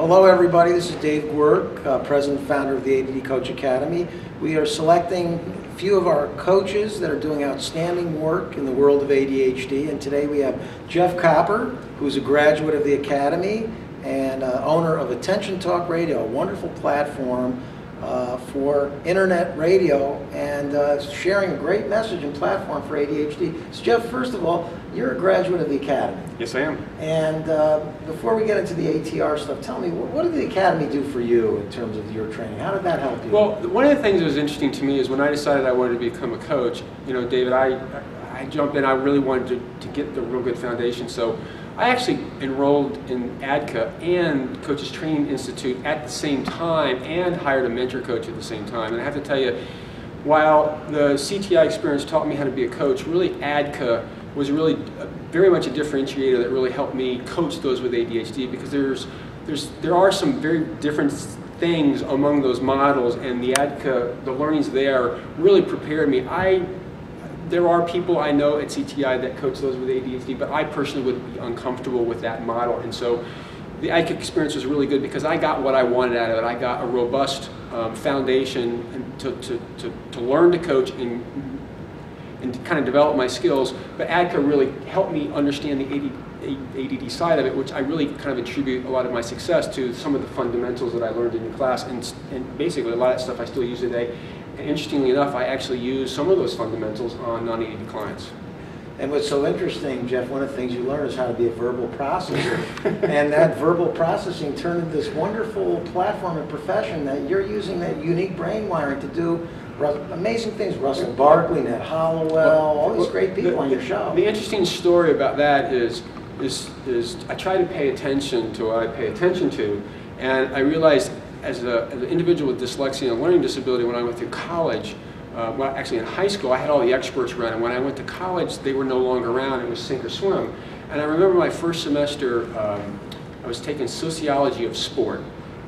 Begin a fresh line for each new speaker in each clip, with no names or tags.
Hello everybody, this is Dave Giwerc, President and Founder of the ADD Coach Academy. We are selecting a few of our coaches that are doing outstanding work in the world of ADHD, and today we have Jeff Copper, who's a graduate of the Academy and owner of Attention Talk Radio, a wonderful platform for internet radio and sharing a great message and platform for ADHD. So Jeff, first of all, you're a graduate of the Academy.
Yes, I am.
And before we get into the ATR stuff, tell me, what did the Academy do for you in terms of your training? How did that help you?
Well, one of the things that was interesting to me is when I decided I wanted to become a coach, you know, David, I jumped in, I really wanted to get the real good foundation. So I actually enrolled in ADCA and Coaches Training Institute at the same time and hired a mentor coach at the same time. And I have to tell you, while the CTI experience taught me how to be a coach, really ADCA was really very much a differentiator that really helped me coach those with ADHD, because there are some very different things among those models, and the ADCA, the learnings there really prepared me. There are people I know at CTI that coach those with ADHD, but I personally would be uncomfortable with that model. And so the ADCA experience was really good because I got what I wanted out of it. I got a robust foundation to learn to coach and to kind of develop my skills. But ADCA really helped me understand the ADD side of it, which I really kind of attribute a lot of my success to some of the fundamentals that I learned in class. And basically a lot of that stuff I still use today. And interestingly enough, I actually use some of those fundamentals on non-ADD clients.
And what's so interesting, Jeff, one of the things you learn is how to be a verbal processor. And that verbal processing turned into this wonderful platform and profession that you're using that unique brain wiring to do amazing things. Russell Barkley, Ned Hollowell, all these great people on your show.
The interesting story about that is I try to pay attention to what I pay attention to, and I realized as an individual with dyslexia and a learning disability, when I went through college, well, actually in high school, I had all the experts around, and when I went to college, they were no longer around. It was sink or swim. And I remember my first semester, I was taking sociology of sport,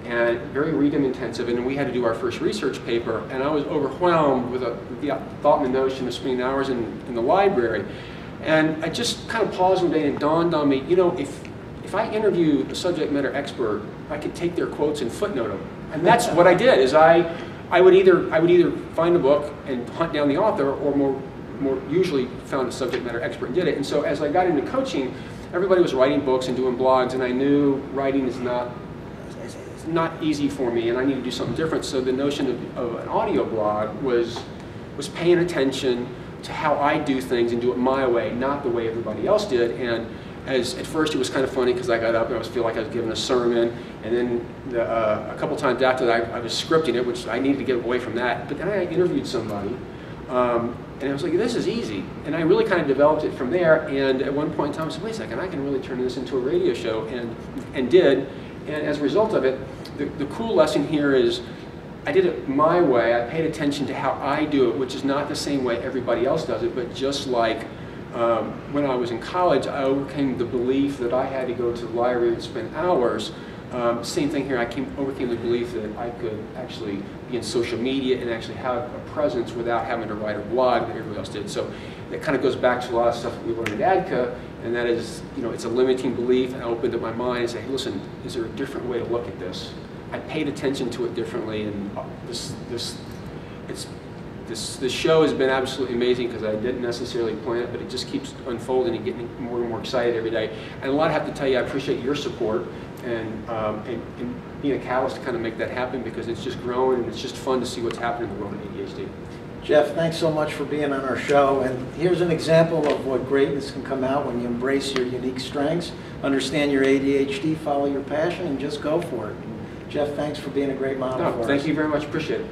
and very reading intensive, and we had to do our first research paper, and I was overwhelmed with the thought and the notion of spending hours in the library. And I just kind of paused one day and it dawned on me, you know, if I interview a subject matter expert, I could take their quotes and footnote them. And that's what I did, is I would either find a book and hunt down the author, or more usually found a subject matter expert and did it. And so as I got into coaching, everybody was writing books and doing blogs, and I knew writing is not easy for me, and I need to do something different. So the notion of an audio blog was paying attention to how I do things and do it my way, not the way everybody else did. And at first it was kind of funny because I got up and I was feeling like I was giving a sermon, and then a couple times after that I was scripting it, which I needed to get away from that. But then I interviewed somebody, and I was like, this is easy. And I really kind of developed it from there. And at one point in time I said, wait a second, I can really turn this into a radio show, and did. And as a result of it, the cool lesson here is I did it my way. I paid attention to how I do it, which is not the same way everybody else does it, but just like when I was in college, I overcame the belief that I had to go to the library and spend hours. Same thing here, I overcame the belief that I could actually be in social media and actually have a presence without having to write a blog that everybody else did. So it kind of goes back to a lot of stuff that we learned at ADCA, and that is, you know, it's a limiting belief, and I opened up my mind and said, hey, listen, is there a different way to look at this? I paid attention to it differently, and this show has been absolutely amazing because I didn't necessarily plan it, but it just keeps unfolding and getting more and more excited every day. And a lot, I have to tell you, I appreciate your support and being a catalyst to kind of make that happen, because it's just growing and it's just fun to see what's happening in the world of ADHD.
Jeff, thanks so much for being on our show, and here's an example of what greatness can come out when you embrace your unique strengths, understand your ADHD, follow your passion, and just go for it. And Jeff, thanks for being a great model for us.
Thank you very much, appreciate it.